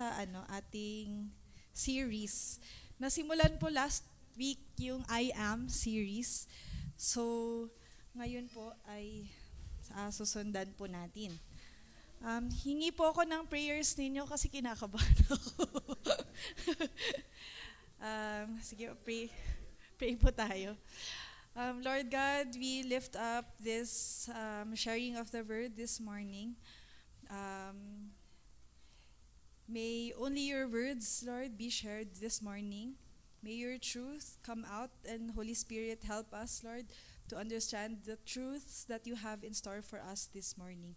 sa ating series. Nasimulan po last week yung I Am series. So, ngayon po ay susundan po natin. Hingi po ako ng prayers ninyo kasi kinakabahan ako. Sige, pray po tayo. Lord God, we lift up this sharing of the word this morning. May only your words, Lord, be shared this morning. May your truth come out, and Holy Spirit help us, Lord, to understand the truths that you have in store for us this morning.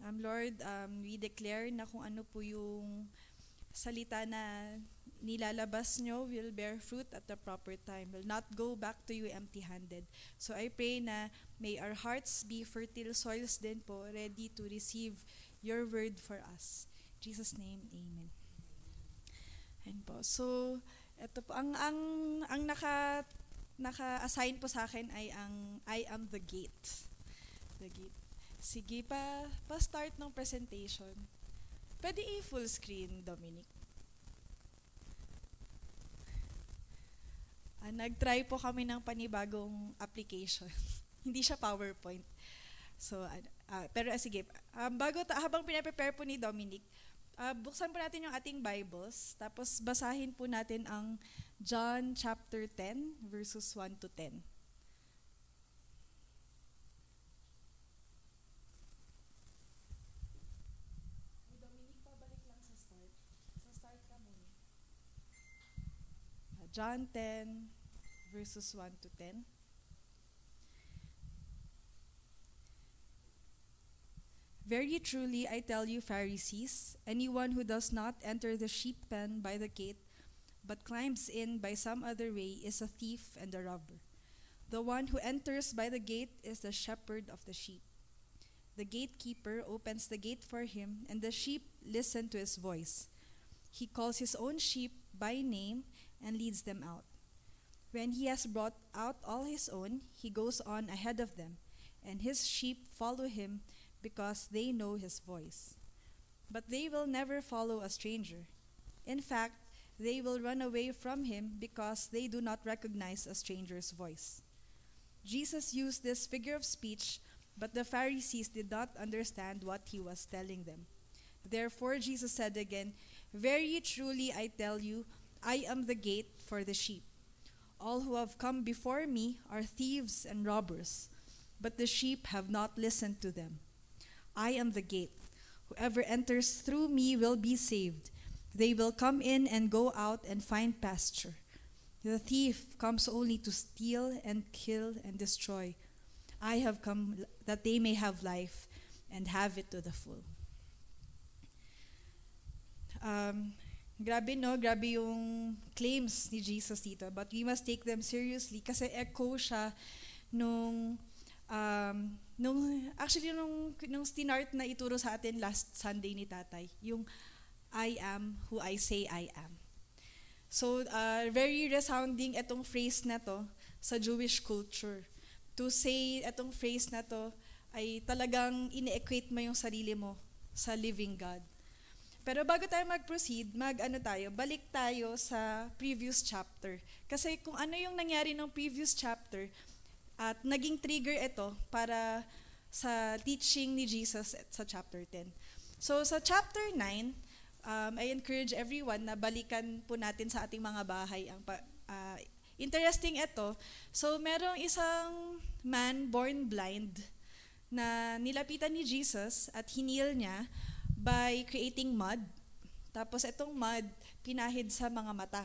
Lord, we declare na kung ano po yung salita na nilalabas nyo will bear fruit at the proper time, will not go back to you empty-handed. So I pray na may our hearts be fertile soils din po, ready to receive your word for us. In Jesus' name, amen. Ayan po. So, ito po, ang naka-assign po sa akin ay ang I am the gate. The gate. Sige, pa-start ng presentation. Pwede i-full screen, Dominic. Nag-try po kami ng panibagong application. Hindi siya PowerPoint. So, pero sige, habang pinaprepare po ni Dominic, buksan po natin yung ating Bibles, tapos basahin po natin ang John chapter 10, verses 1 to 10. Dominic, pabalik lang sa start. Sa start ka muna. John 10, verses 1 to 10. Very truly, I tell you, Pharisees, anyone who does not enter the sheep pen by the gate, but climbs in by some other way, is a thief and a robber. The one who enters by the gate is the shepherd of the sheep. The gatekeeper opens the gate for him, and the sheep listen to his voice. He calls his own sheep by name and leads them out. When he has brought out all his own, he goes on ahead of them, and his sheep follow him because they know his voice. But they will never follow a stranger. In fact, they will run away from him because they do not recognize a stranger's voice. Jesus used this figure of speech, but the Pharisees did not understand what he was telling them. Therefore, Jesus said again, very truly I tell you, I am the gate for the sheep. All who have come before me are thieves and robbers, but the sheep have not listened to them. I am the gate. Whoever enters through me will be saved. They will come in and go out and find pasture. The thief comes only to steal and kill and destroy. I have come that they may have life and have it to the full. Grabe yung claims ni Jesus dito, but we must take them seriously kasi echo siya nung stinart na ituro sa atin last Sunday ni Tatay, yung I am who I say I am. So, very resounding itong phrase na to sa Jewish culture. To say itong phrase na to ay talagang ine-equate mo yung sarili mo sa living God. Pero bago tayo mag-proceed, balik tayo sa previous chapter. Kasi kung ano yung nangyari ng previous chapter, at naging trigger ito para sa teaching ni Jesus sa chapter 10. So sa chapter 9, I encourage everyone na balikan po natin sa ating mga bahay. Interesting ito. So merong isang man born blind na nilapitan ni Jesus at hinil niya by creating mud. Tapos itong mud, pinahid sa mga mata.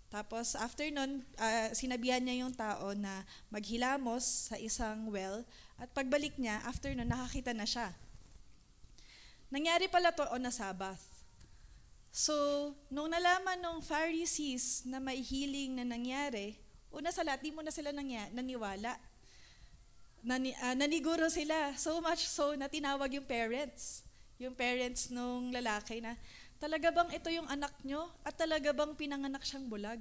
Tapos after nun, sinabihan niya yung tao na maghilamos sa isang well at pagbalik niya, after nun, nakakita na siya. Nangyari pala to on a Sabbath. So, nung nalaman ng Pharisees na may healing na nangyari, una sa lahat, di mo na sila naniwala. Naniguro sila. So much so na tinawag yung parents. Yung parents nung lalaki na, talaga bang ito yung anak nyo? At talaga bang pinanganak siyang bulag?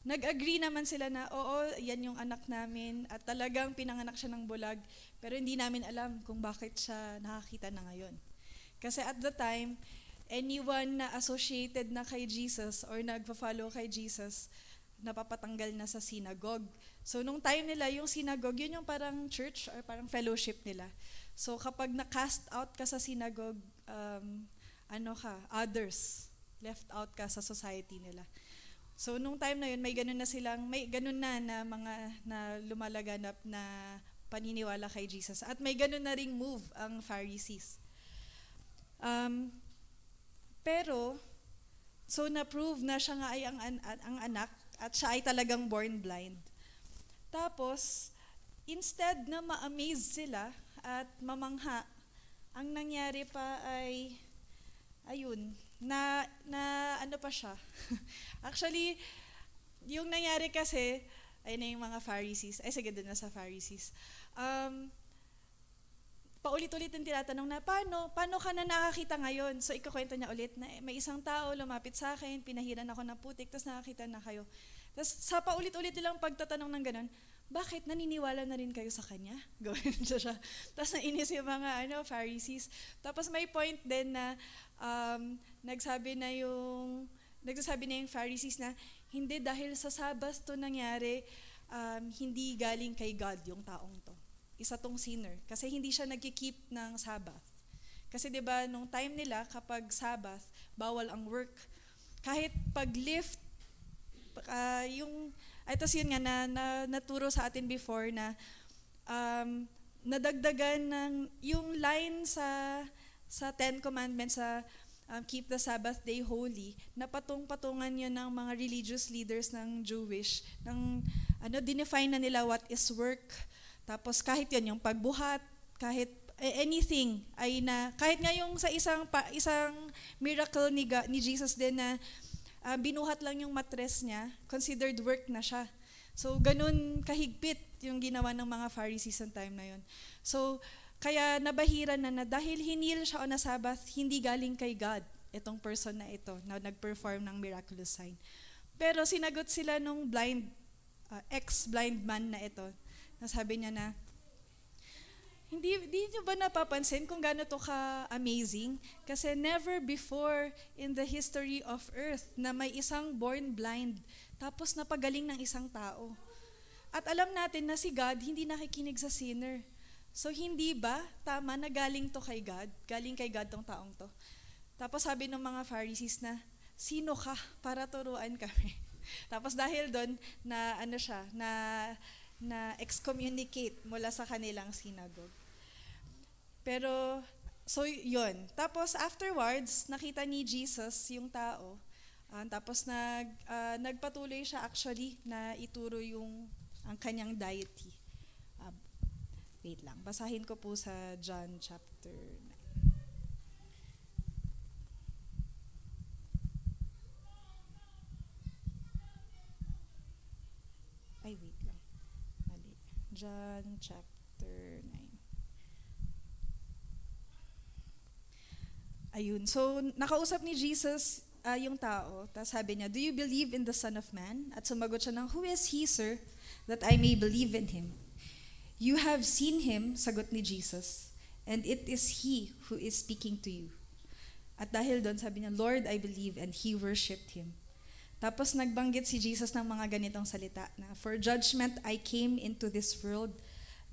Nag-agree naman sila na, oo, yan yung anak namin. At talagang pinanganak siya ng bulag. Pero hindi namin alam kung bakit siya nakakita na ngayon. Kasi at the time, anyone na associated na kay Jesus or nagpa-follow kay Jesus, napapatanggal na sa synagogue. So, nung time nila, yung synagogue, yun yung parang church or parang fellowship nila. So, kapag na-cast out ka sa synagogue, others, left out ka sa society nila. So, nung time na yun, may ganun na mga na lumalaganap na paniniwala kay Jesus. At may ganun na ring move ang Pharisees. Pero, so na-prove na siya nga ay ang anak at siya ay talagang born blind. Tapos, instead na ma-amaze sila at mamangha, ang nangyari pa ay, ano pa siya. Actually, yung nangyari kasi, ay na yung mga Pharisees, sige doon na sa Pharisees. Paulit-ulit yung tinatanong na, paano ka na nakakita ngayon? So, ikukwento niya ulit na may isang tao lumapit sa akin, pinahiran ako ng putik, tapos nakakita na kayo. Tapos sa paulit-ulit nilang pagtatanong ng ganun, bakit naniniwala na rin kayo sa kanya? Gawin siya. Tapos nainis yung mga Pharisees. Tapos may point din na nagsasabi na yung Pharisees na, hindi dahil sa Sabbath to nangyari, hindi galing kay God yung taong to. Isa tong sinner. Kasi hindi siya nagki-keep ng Sabbath. Kasi 'di ba nung time nila kapag Sabbath, bawal ang work. Kahit pag-lift ito yun nga na naturo sa atin before na nadagdagan ng yung line sa Ten Commandments sa keep the Sabbath day holy, napatong-patungan yun ng mga religious leaders ng Jewish, dinefine na nila what is work. Tapos kahit yun, yung pagbuhat, kahit anything, kahit nga yung sa isang miracle ni Jesus din na binuhat lang yung mattress niya, considered work na siya. So ganun kahigpit yung ginawa ng mga Pharisees sa time na yun. So kaya nabahiran na dahil hinil siya on a Sabbath, hindi galing kay God, itong person na ito, na nag-perform ng miraculous sign. Pero sinagot sila nung ex-blind man na ito, sabi niya na, hindi niyo ba napapansin kung gaano to ka-amazing? Kasi never before in the history of earth na may isang born blind, tapos napagaling ng isang tao. At alam natin na si God hindi nakikinig sa sinner. So hindi ba tama na galing to kay God? Galing kay God tong taong to. Tapos sabi ng mga Pharisees na, sino ka para turuan kami? Tapos dahil doon na excommunicate mula sa kanilang synagogue. Pero, so yun. Tapos afterwards, nakita ni Jesus yung tao. Tapos nagpatuloy siya actually na ituro ang kanyang deity. Wait lang, basahin ko po sa John chapter 9. Wait lang. Mali. John chapter 9. Ayun. So, nakausap ni Jesus yung tao. Tapos sabi niya, "Do you believe in the Son of Man?" At sumagot siya ng, "Who is he, sir, that I may believe in him?" "You have seen him," sagot ni Jesus, "and it is he who is speaking to you." At dahil doon, sabi niya, "Lord, I believe," and he worshipped him. Tapos nagbanggit si Jesus ng mga ganitong salita na, "For judgment I came into this world,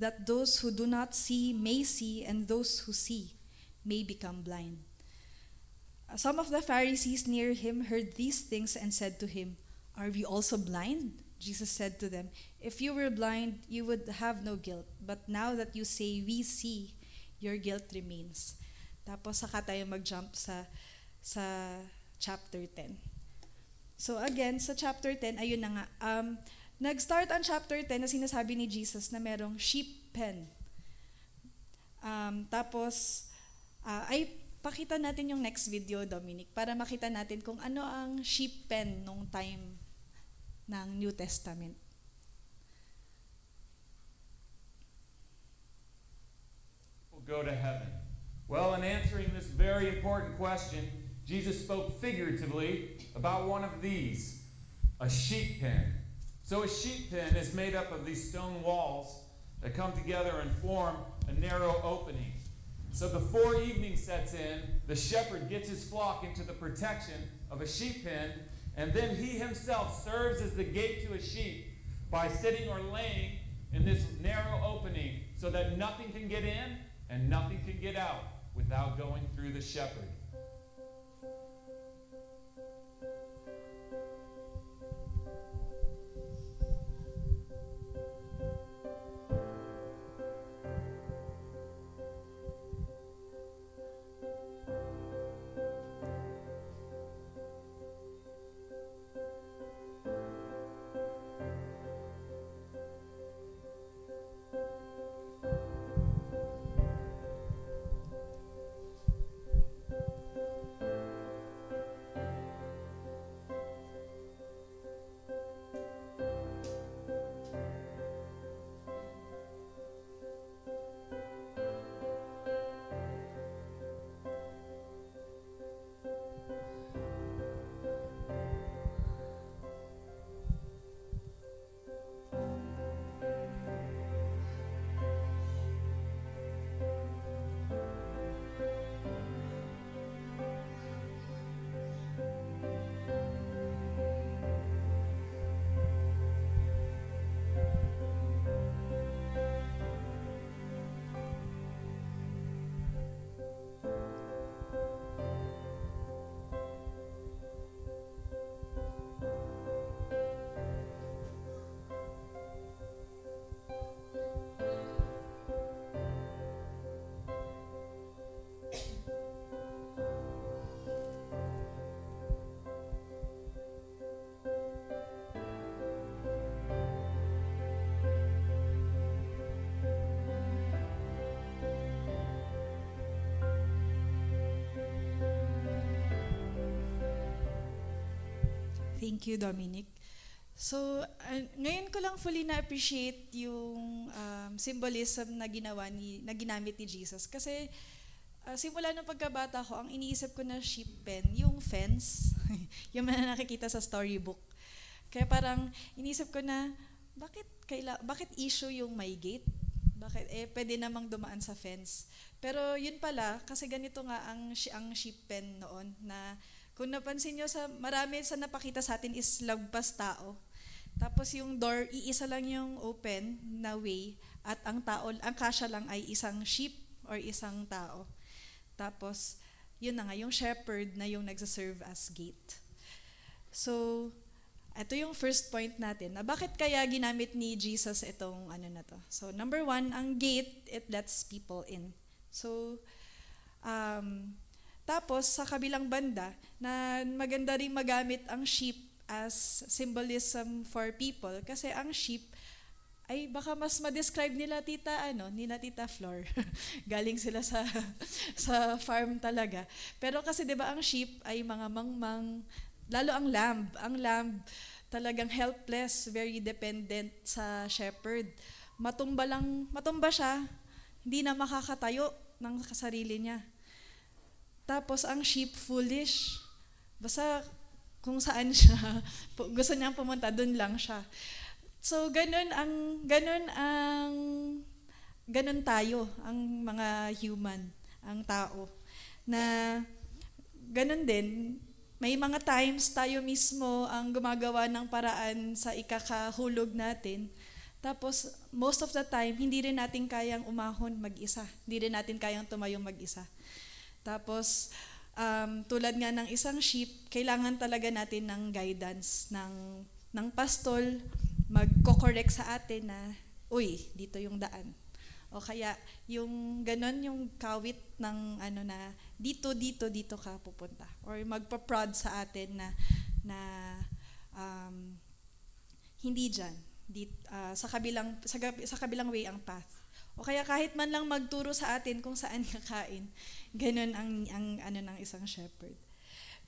that those who do not see may see, and those who see may become blind." Some of the Pharisees near him heard these things and said to him, "Are we also blind?" Jesus said to them, "If you were blind, you would have no guilt. But now that you say, 'We see,' your guilt remains." Tapos saka tayo mag-jump sa chapter 10. So again, sa chapter 10, ayun na nga. Nag-start ang chapter 10 na sinasabi ni Jesus na merong sheep pen. Tapos, pakita natin yung next video, Dominic, para makita natin kung ano ang sheep pen nung time ng New Testament. We'll go to heaven. Well, in answering this very important question, Jesus spoke figuratively about one of these, a sheep pen. So a sheep pen is made up of these stone walls that come together and form a narrow opening. So before evening sets in, the shepherd gets his flock into the protection of a sheep pen, and then he himself serves as the gate to a sheep by sitting or laying in this narrow opening so that nothing can get in and nothing can get out without going through the shepherd. Thank you, Dominic. So, ngayon ko lang fully na-appreciate yung symbolism na ginamit ni Jesus. Kasi, simula ng pagkabata ko, ang iniisip ko na sheep pen, yung fence, yung mga nakikita sa storybook. Kaya parang, iniisip ko na, bakit issue yung may gate? Bakit? Pwede namang dumaan sa fence. Pero yun pala, kasi ganito nga ang sheep pen noon, na kung napansin nyo, marami sa napakita sa atin is lagpas tao. Tapos yung door, iisa lang yung open na way at ang kasya lang ay isang sheep or isang tao. Tapos, yun na nga, yung shepherd na yung nagsaserve as gate. So, ito yung first point natin, na bakit kaya ginamit ni Jesus itong na to. So, number 1, ang gate, it lets people in. So, tapos, sa kabilang banda, na maganda rin magamit ang sheep as symbolism for people. Kasi ang sheep, ay baka mas ma-describe nila Tita Flor. Galing sila sa farm talaga. Pero kasi 'di ba ang sheep ay mga mangmang, lalo ang lamb. Ang lamb talagang helpless, very dependent sa shepherd. Matumba siya, hindi na makakatayo ng sarili niya. Tapos ang sheep foolish. Basta kung saan siya, gusto niyang pumunta, doon lang siya. So ganun tayo, ang mga human, ang tao. Na ganun din, may mga times tayo mismo ang gumagawa ng paraan sa ikakahulog natin. Tapos most of the time, hindi rin natin kayang umahon mag-isa. Hindi rin natin kayang tumayong mag-isa. Tapos, tulad nga ng isang sheep, kailangan talaga natin ng guidance ng pastol, magko-correct sa atin na, uy, dito yung daan. O kaya, yung ganon, yung kawit ng na, dito ka pupunta. Or magpa-prod sa atin na hindi dyan. Sa kabilang way ang path. O kaya kahit man lang magturo sa atin kung saan kakain. Ganon ang ng isang shepherd.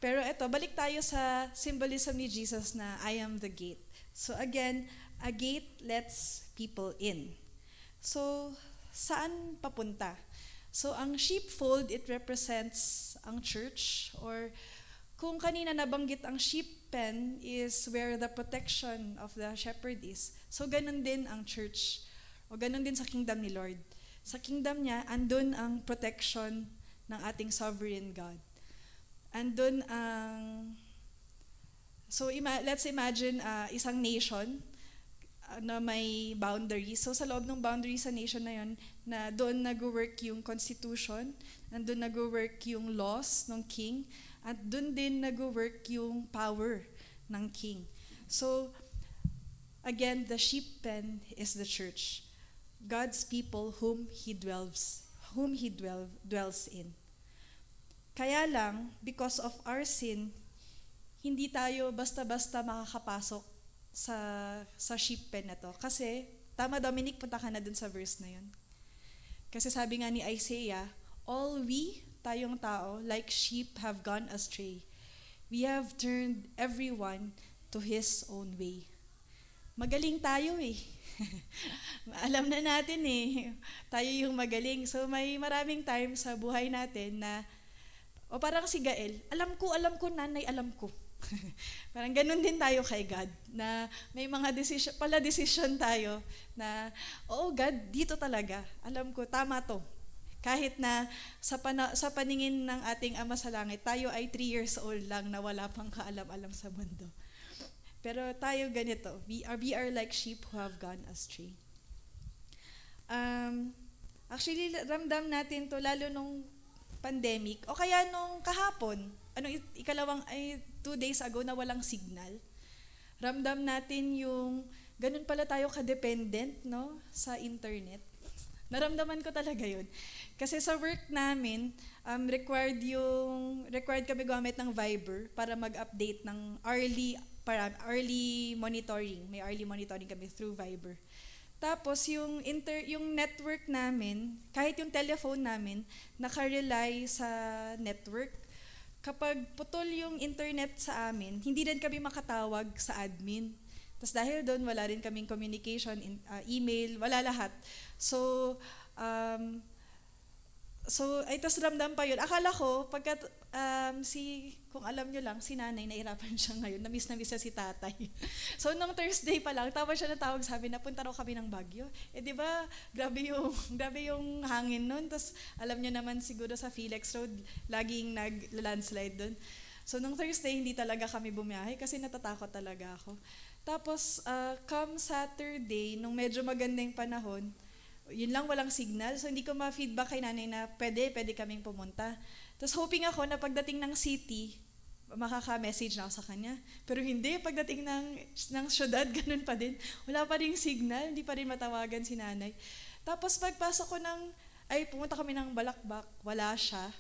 Pero eto, balik tayo sa symbolism ni Jesus na I am the gate. So again, a gate lets people in. So, saan papunta? So, ang sheepfold, it represents ang church. Or kung kanina nabanggit ang sheep pen is where the protection of the shepherd is. So, ganun din ang church. O ganun din sa kingdom ni Lord. Sa kingdom niya, andun ang protection ng ating sovereign God. Andun ang... So let's imagine isang nation na may boundaries. So sa loob ng boundaries sa nation na yun, na doon nag-work yung constitution, nandun nag-work yung laws ng king, at doon din nag-work yung power ng king. So again, the sheep pen is the church. God's people whom He dwells in. Kaya lang, because of our sin, hindi tayo basta-basta makakapasok sa sheep pen na to. Kasi, tama Dominic, punta ka na dun sa verse na yun. Kasi sabi nga ni Isaiah, all we, tayong tao, like sheep have gone astray. We have turned everyone to his own way. Magaling tayo eh. Alam na natin eh. Tayo yung magaling. So may maraming time sa buhay natin na, o parang si Gael, alam ko, nanay, alam ko. Parang ganun din tayo kay God, na may mga decision tayo na, God, dito talaga, alam ko, tama to. Kahit na sa paningin ng ating Ama sa Langit, tayo ay 3 years old lang na wala pang kaalam-alam sa mundo. Pero tayo ganito, we are like sheep who have gone astray. Actually, ramdam natin to lalo nung pandemic, o kaya nung kahapon, 2 days ago na walang signal. Ramdam natin yung, ganun pala tayo ka-dependent, no, sa internet. Naramdaman ko talaga yun. Kasi sa work namin, required kami gumamit ng Viber para mag-update ng early monitoring. May early monitoring kami through Viber. Tapos yung network namin, kahit yung telephone namin, nakarely sa network. Kapag putol yung internet sa amin, hindi rin kami makatawag sa admin. Tapos dahil doon, wala rin kaming communication, email, wala lahat. So tapos ramdam pa yun. Akala ko, kung alam nyo lang, si nanay, nahirapan siya ngayon. Na-miss siya si tatay. So, nung Thursday pa lang, tawag siya na tawag, sabi, napunta raw kami ng Baguio. Di ba, grabe yung hangin nun. Tapos, alam nyo naman siguro sa Felix Road, laging nag-landslide dun. So, nung Thursday, hindi talaga kami bumiyahe kasi natatakot talaga ako. Tapos, come Saturday, nung medyo magandang panahon, yun lang, walang signal. So, hindi ko ma-feedback kay nanay na pwede kaming pumunta. Tapos, hoping ako na pagdating ng city, makaka-message na ako sa kanya. Pero hindi, pagdating ng syudad, ganun pa din. Wala pa rin signal, hindi pa rin matawagan si nanay. Tapos, pagpasok ko pumunta kami ng Balakbak, wala siya.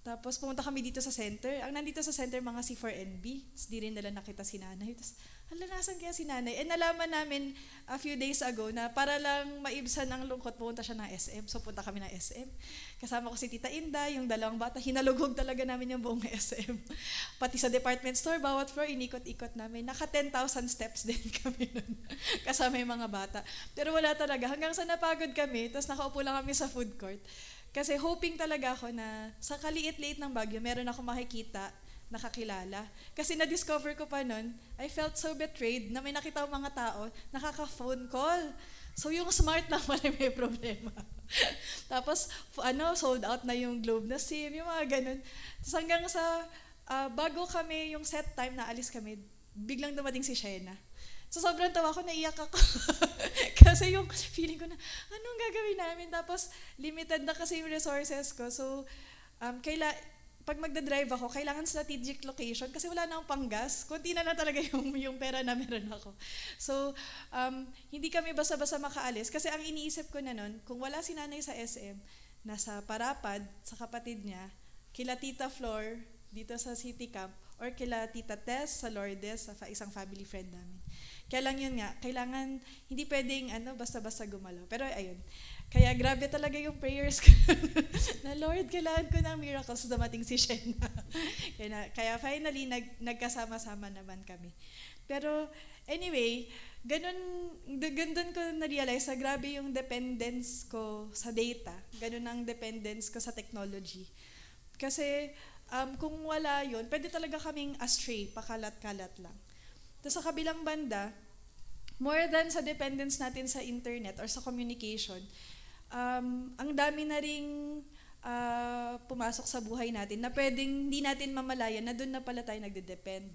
Tapos, pumunta kami dito sa center. Ang nandito sa center, mga C4NB. Tapos, di rin nila nakita si nanay. Tapos, nasan kaya si nanay? Nalaman namin a few days ago na para lang maibsan ang lungkot, pumunta siya ng SM. So, punta kami ng SM. Kasama ko si Tita Inda, yung dalawang bata. Hinalugog talaga namin yung buong SM. Pati sa department store, bawat floor, inikot-ikot namin. Naka 10,000 steps din kami nun. Kasama yung mga bata. Pero wala talaga. Hanggang sa napagod kami, tapos nakaupo lang kami sa food court. Kasi hoping talaga ako na sa kaliit-liit ng Baguio, meron ako makikita, nakakilala. Kasi na-discover ko pa nun, I felt so betrayed na may nakita mga tao, nakaka-phone call. So yung smart lang pala may problema. Tapos, sold out na yung Globe na SIM, yung mga ganun. Tapos hanggang sa, bago kami, yung set time na alis kami, biglang dumating si Shena. So sobrang tawa ko, naiyak ako. Kasi yung feeling ko na, anong gagawin namin? Tapos, limited na kasi yung resources ko. So, pag magdadrive ako, kailangan strategic location kasi wala na akong panggas. Kunti na talaga yung pera na meron ako. So, hindi kami basta-basta makaalis kasi ang iniisip ko na nun, kung wala si nanay sa SM, nasa Parapad, sa kapatid niya, kila Tita Flor, dito sa City Camp, or kila Tita Tess sa Lourdes, sa isang family friend namin. Kaya lang yun nga, kailangan, hindi pwedeng basta-basta gumalaw. Pero ayun, kaya grabe talaga yung prayers ko na Lord, kailangan ko ng miracles, dumating si Shena. Kaya finally, nagkasama-sama naman kami. Pero anyway, ganun ko na-realize na grabe yung dependence ko sa data. Ganun ang dependence ko sa technology. Kasi kung wala yun, pwede talaga kaming astray, pakalat-kalat lang. Tapos sa kabilang banda, more than sa dependence natin sa internet or sa communication, Ang dami na ring pumasok sa buhay natin na pwedeng hindi natin mamalayan na doon na pala tayo nagde-depend.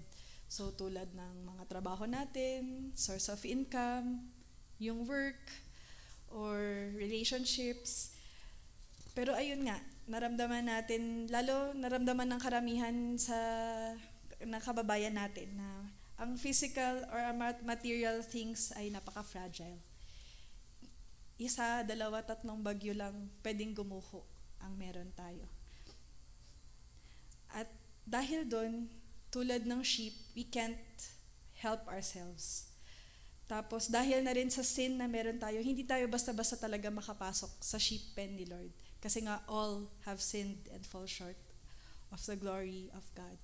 So tulad ng mga trabaho natin, source of income, yung work, or relationships. Pero ayun nga, naramdaman natin, lalo naramdaman ng karamihan ng kababayan natin na ang physical or material things ay napaka-fragile. Isa, dalawa, tatlong bagyo lang pwedeng gumuho ang meron tayo. At dahil doon, tulad ng sheep, we can't help ourselves. Tapos dahil na rin sa sin na meron tayo, hindi tayo basta-basta talaga makapasok sa sheep pen ni Lord. Kasi nga all have sinned and fall short of the glory of God.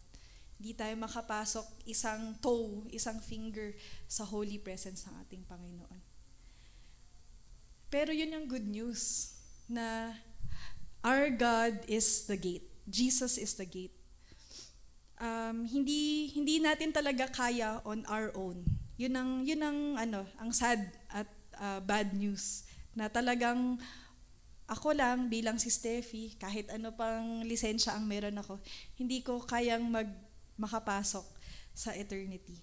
Hindi tayo makapasok isang toe, isang finger sa holy presence ng ating Panginoon. Pero yun yung good news na our God is the gate. Jesus is the gate. Hindi natin talaga kaya on our own. Yun ang sad at bad news na talagang ako lang bilang si Steffi, kahit ano pang lisensya ang meron ako, hindi ko kayang makapasok sa eternity.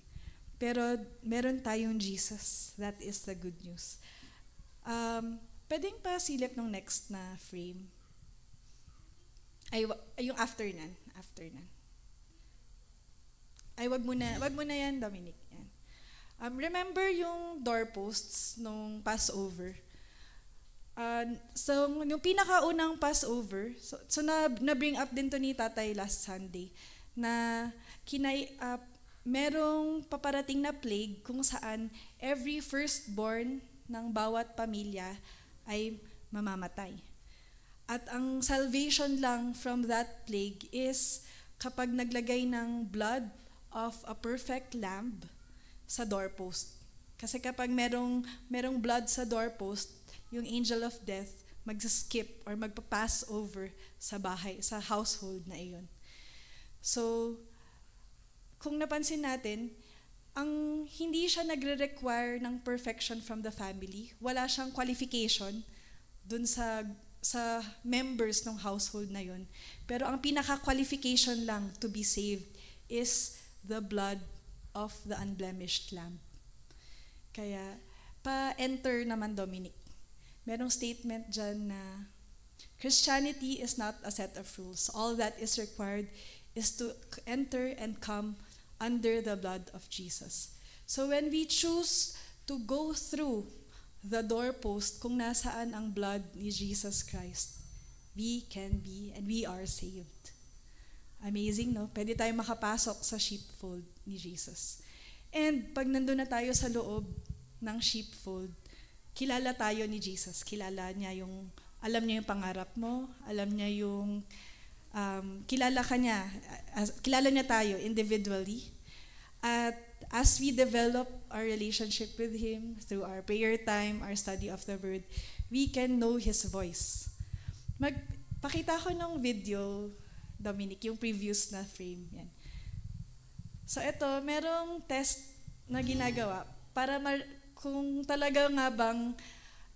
Pero meron tayong Jesus. That is the good news. Pwedeng pa silip ng next na frame. Ay, yung after nan. Ay, wag mo na yan, Dominic. Yan. Remember yung doorposts nung Passover? So, yung pinakaunang Passover, so na-bring up din to ni Tatay last Sunday, na merong paparating na plague kung saan every firstborn ng bawat pamilya ay mamamatay. At ang salvation lang from that plague is kapag naglagay ng blood of a perfect lamb sa doorpost. Kasi kapag merong blood sa doorpost, yung angel of death mag-skip or magpa-pass over sa bahay, sa household na iyon. So, kung napansin natin, hindi siya nagre-require ng perfection from the family. Wala siyang qualification dun sa members ng household na yun. Pero ang pinaka-qualification lang to be saved is the blood of the unblemished lamb. Kaya, pa-enter naman, Dominic. Merong statement dyan na Christianity is not a set of rules. All that is required is to enter and come under the blood of Jesus. So when we choose to go through the doorpost kung nasaan ang blood ni Jesus Christ, we can be and we are saved. Amazing, no? Pwede tayong makapasok sa sheepfold ni Jesus. And pag nandun na tayo sa loob ng sheepfold, kilala tayo ni Jesus. Alam niya yung pangarap mo, alam niya yung, kilala niya tayo individually. At as we develop our relationship with Him through our prayer time, our study of the Word, we can know His voice. Pakita ko ng video, Dominic, yung previous na frame. Yan. So ito, merong test na ginagawa para kung talaga nga bang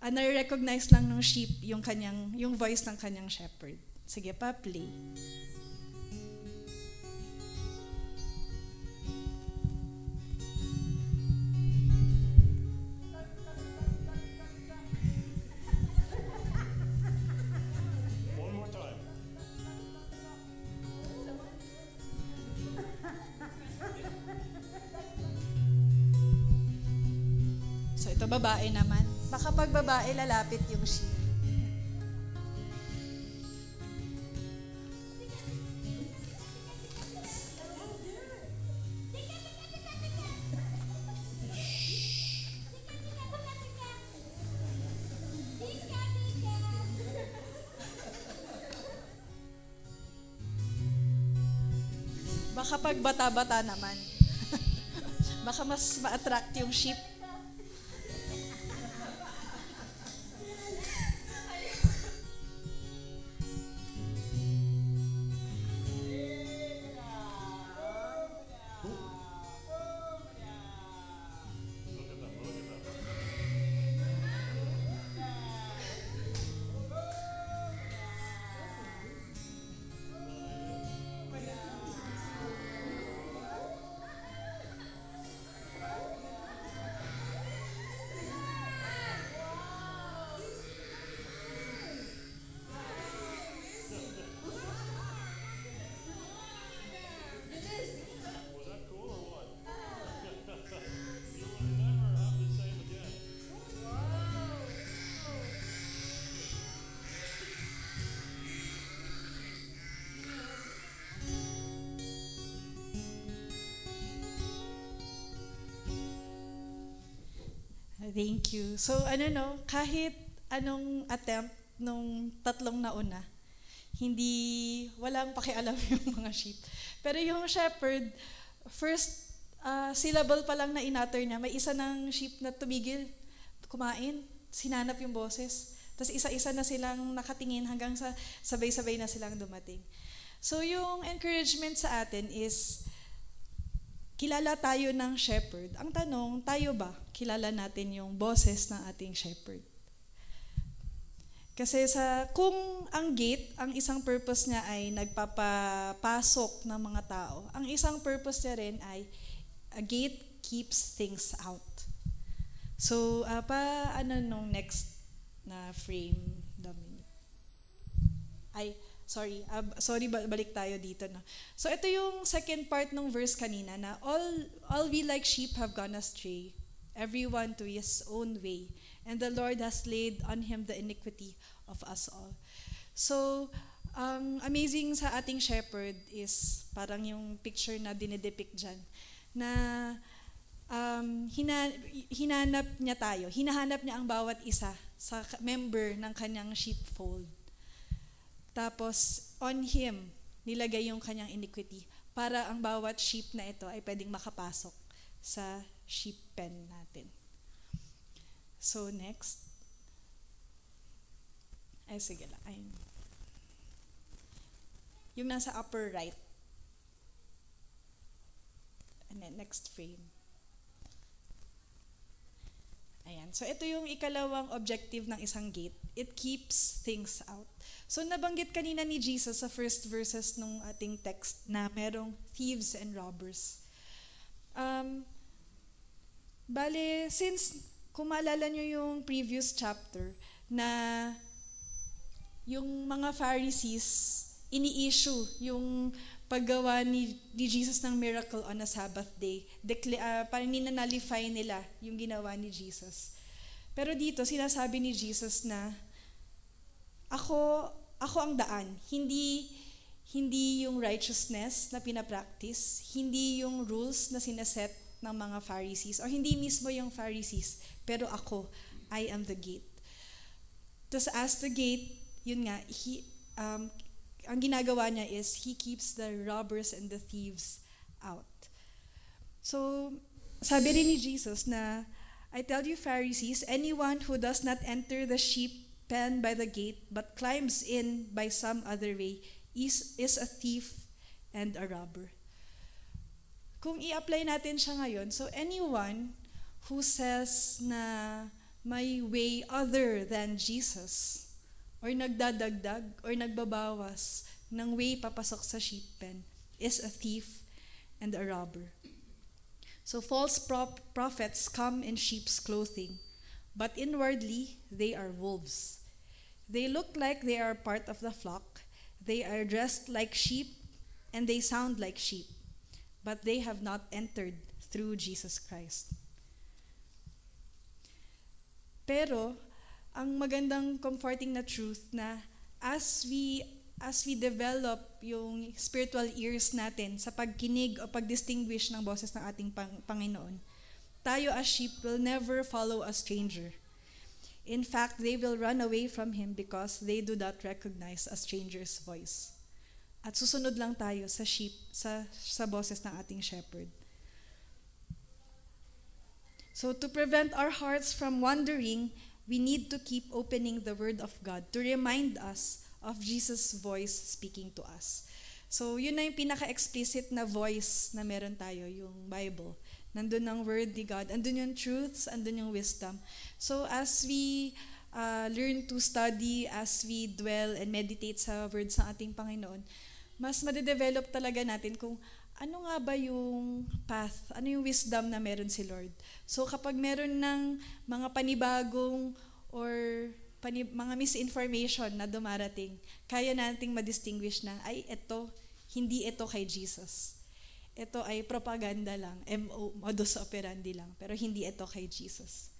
na-recognize lang ng sheep yung voice ng kanyang shepherd. Sige pa, play. One more time. So ito, babae naman. Baka pag babae, lalapit yung sheep. Baka pag bata-bata naman. Baka mas ma-attract yung sheep. Thank you. So kahit anong attempt nung tatlong nauna, walang pakialam yung mga sheep. Pero yung shepherd, first syllable pa lang na inatter niya, may isa ng sheep na tumigil, kumain, sinanap yung boses. Tapos isa-isa na silang nakatingin hanggang sa sabay-sabay na silang dumating. So yung encouragement sa atin is, kilala tayo ng shepherd. Ang tanong, tayo ba? Kilala natin yung boses ng ating shepherd. Kasi kung ang gate, ang isang purpose niya ay nagpapapasok ng mga tao, ang isang purpose niya rin ay, a gate keeps things out. So, nung next na frame, balik tayo dito. No? So, ito yung second part ng verse kanina na all we like sheep have gone astray, everyone to his own way, and the Lord has laid on him the iniquity of us all. So, amazing sa ating shepherd is parang yung picture na dinedepict dyan, na hinahanap niya ang bawat isa sa member ng kanyang sheepfold. Tapos, on him, nilagay yung kanyang iniquity para ang bawat sheep na ito ay pwedeng makapasok sa sheep pen natin. So, next. Sige lang. Ayun. Yung nasa upper right. And then, next frame. Ayan. So, ito yung ikalawang objective ng isang gate. It keeps things out. So, nabanggit kanina ni Jesus sa first verses ng ating text na merong thieves and robbers. Since kung maalala nyo yung previous chapter na yung mga Pharisees, ini-issue yung paggawa ni Jesus ng miracle on a Sabbath day. Parang ninanalify nila yung ginawa ni Jesus. Pero dito, sinasabi ni Jesus na, ako ang daan. Hindi yung righteousness na pinapractice, hindi yung rules na sineset ng mga Pharisees, o hindi mismo yung Pharisees, pero ako, I am the gate. Tapos as the gate, yun nga, ang ginagawa niya is, he keeps the robbers and the thieves out. So, sabi rin ni Jesus na, I tell you Pharisees, anyone who does not enter the sheep pen by the gate, but climbs in by some other way, is a thief and a robber. Kung i-apply natin siya ngayon, so anyone who says na may way other than Jesus, or nagdadagdag, or nagbabawas ng way papasok sa sheep pen, is a thief and a robber. So false prophets come in sheep's clothing, but inwardly they are wolves. They look like they are part of the flock. They are dressed like sheep, and they sound like sheep, but they have not entered through Jesus Christ. Pero, ang magandang comforting na truth na as we develop yung spiritual ears natin sa pagkinig o pagdistinguish ng boses ng ating Panginoon, tayo as sheep will never follow a stranger. In fact, they will run away from him because they do not recognize a stranger's voice. At susunod lang tayo sa sheep, sa boses ng ating shepherd. So to prevent our hearts from wandering, we need to keep opening the Word of God to remind us of Jesus' voice speaking to us. So yun na yung pinaka-explicit na voice na meron tayo, yung Bible. Nandun ang Word ni God, andun yung truths, andun yung wisdom. So as we learn to study, as we dwell and meditate sa words ng ating Panginoon, mas madedevelop talaga natin kung ano nga ba yung path, ano yung wisdom na meron si Lord. So kapag meron ng mga panibagong or mga misinformation na dumarating, kaya nating ma-distinguish na, ay hindi ito kay Jesus. Ito ay propaganda lang, modus operandi lang, pero hindi ito kay Jesus.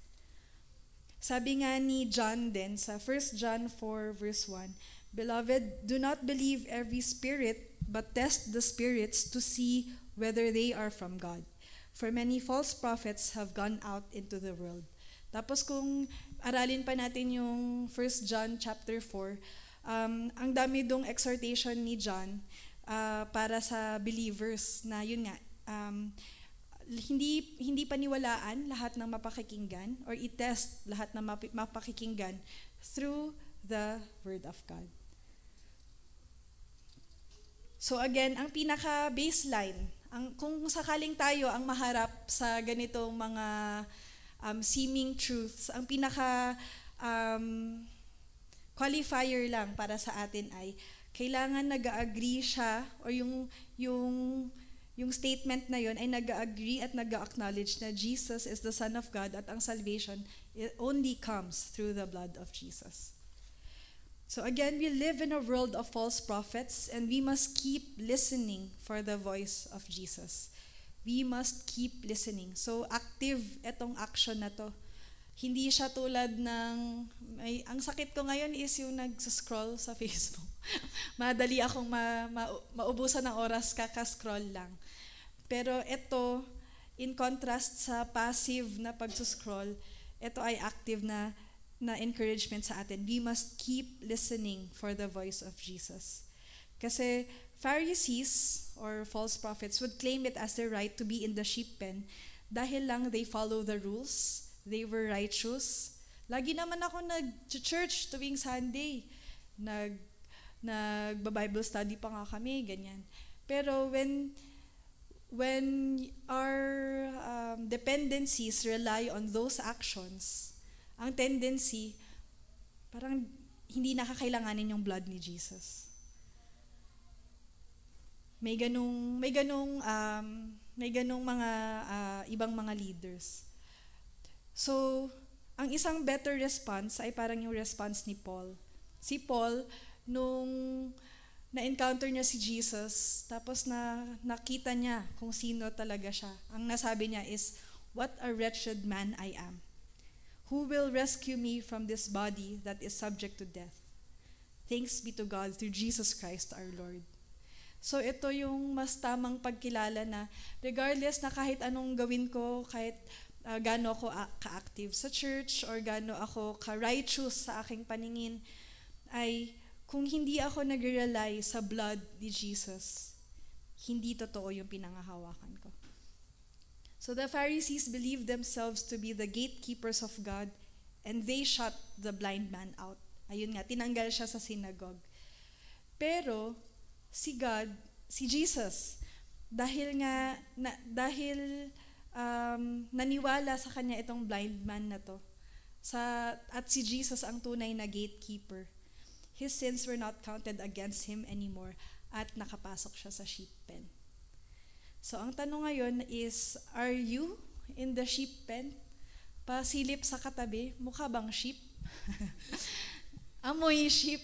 Sabi nga ni John din sa 1 John 4 verse 1, Beloved, do not believe every spirit, but test the spirits to see whether they are from God. For many false prophets have gone out into the world. Tapos kung aralin pa natin yung 1 John chapter 4, ang dami dong exhortation ni John para sa believers na yun nga, hindi paniwalaan lahat ng mapakikinggan or i-test lahat ng mapakikinggan through the Word of God. So again, ang pinaka-baseline, kung sakaling tayo ang maharap sa ganitong mga seeming truths, ang qualifier lang para sa atin ay kailangan nag-agree siya or yung statement na yon ay nag-agree at nag-acknowledge na Jesus is the Son of God at ang salvation it only comes through the blood of Jesus. So again, we live in a world of false prophets and we must keep listening for the voice of Jesus. We must keep listening. So active itong action na to. Hindi siya tulad ng, ang sakit ko ngayon is yung nag-scroll sa Facebook. Madali akong maubusan ng oras kaka-scroll lang. Pero ito, in contrast sa passive na pag-scroll, ito ay active na encouragement sa atin. We must keep listening for the voice of Jesus. Kasi Pharisees or false prophets would claim it as their right to be in the sheep pen dahil lang they follow the rules, they were righteous. Lagi naman ako nag-church tuwing Sunday. Nag-Bible study pa nga kami, ganyan. Pero when our dependencies rely on those actions, ang tendency, parang hindi nakakailanganin yung blood ni Jesus. May ganung mga ibang mga leaders. So, ang isang better response ay parang yung response ni Paul. Si Paul, nung na-encounter niya si Jesus, tapos nakita niya kung sino talaga siya. Ang nasabi niya is, "What a wretched man I am. Who will rescue me from this body that is subject to death? Thanks be to God through Jesus Christ our Lord." So ito yung mas tamang pagkilala na regardless na kahit anong gawin ko, kahit gaano ako ka-active sa church or gaano ako ka-righteous sa aking paningin, ay kung hindi ako nag-rely sa blood ni Jesus, hindi totoo yung pinangahawakan ko. So the Pharisees believed themselves to be the gatekeepers of God and they shut the blind man out. Ayun nga, tinanggal siya sa synagogue. Pero si God, si Jesus, dahil naniwala sa kanya itong blind man na to, at si Jesus ang tunay na gatekeeper, his sins were not counted against him anymore at nakapasok siya sa sheep pen. So ang tanong ngayon is, are you in the sheep pen? Pasilip sa katabi, mukha bang sheep? Amoy sheep.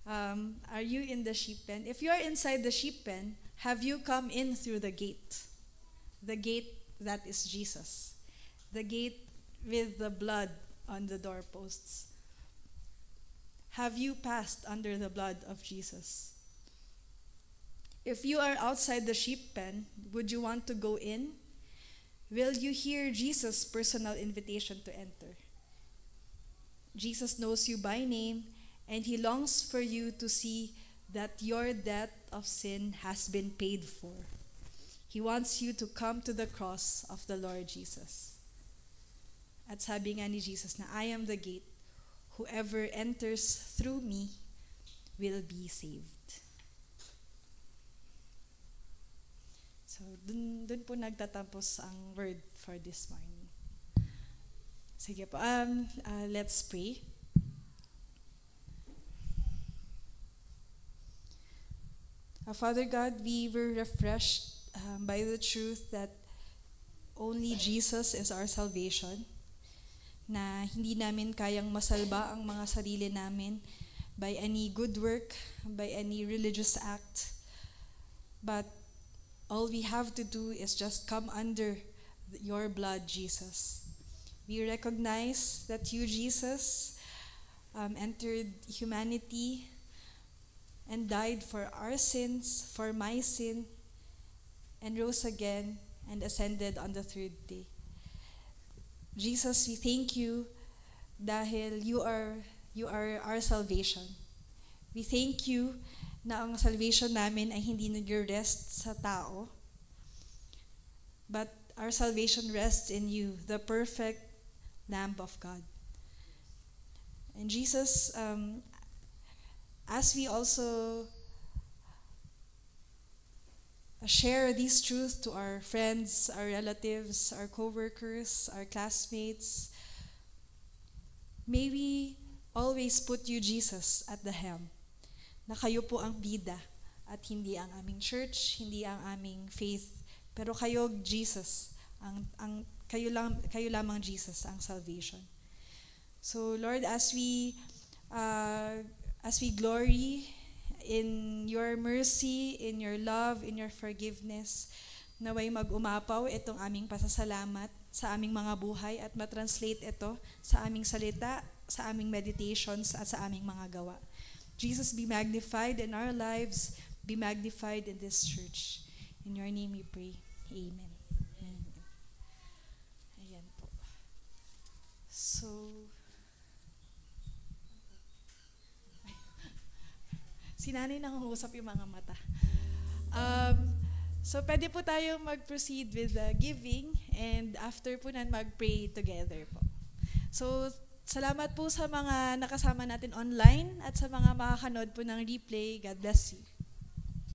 Are you in the sheep pen? If you are inside the sheep pen, have you come in through the gate? The gate that is Jesus. The gate with the blood on the doorposts. Have you passed under the blood of Jesus? If you are outside the sheep pen, would you want to go in? Will you hear Jesus' personal invitation to enter? Jesus knows you by name, and He longs for you to see that your debt of sin has been paid for. He wants you to come to the cross of the Lord Jesus. At sabi nga ni Jesus na, "I am the gate. Whoever enters through me will be saved." So, dun po nagtatapos ang word for this morning. Sige po, let's pray. Father God, we were refreshed by the truth that only Jesus is our salvation, na hindi namin kayang masalba ang mga sarili namin by any good work, by any religious act, but all we have to do is just come under your blood, Jesus. We recognize that you, Jesus, entered humanity and died for our sins, for my sin, and rose again and ascended on the third day. Jesus, we thank you dahil you are our salvation. We thank you na ang salvation namin ay hindi nag-rest sa tao, but our salvation rests in you, the perfect Lamb of God. And Jesus, as we also share these truths to our friends, our relatives, our co-workers, our classmates, may we always put you, Jesus, at the helm. Na kayo po ang bida at hindi ang aming church, hindi ang aming faith, pero kayo, Jesus, kayo lamang, Jesus, ang salvation. So Lord, as we glory in your mercy, in your love, in your forgiveness, naway mag-umapaw itong aming pasasalamat sa aming mga buhay at matranslate ito sa aming salita, sa aming meditations at sa aming mga gawa. Jesus, be magnified in our lives, be magnified in this church. In your name we pray. Amen. Ayan po. So, si nanay nanguusap yung mga mata. So, pwede po tayo mag-proceed with the giving and after po nan mag-pray together po. So, salamat po sa mga nakasama natin online at sa mga makakanood po ng replay. God bless you.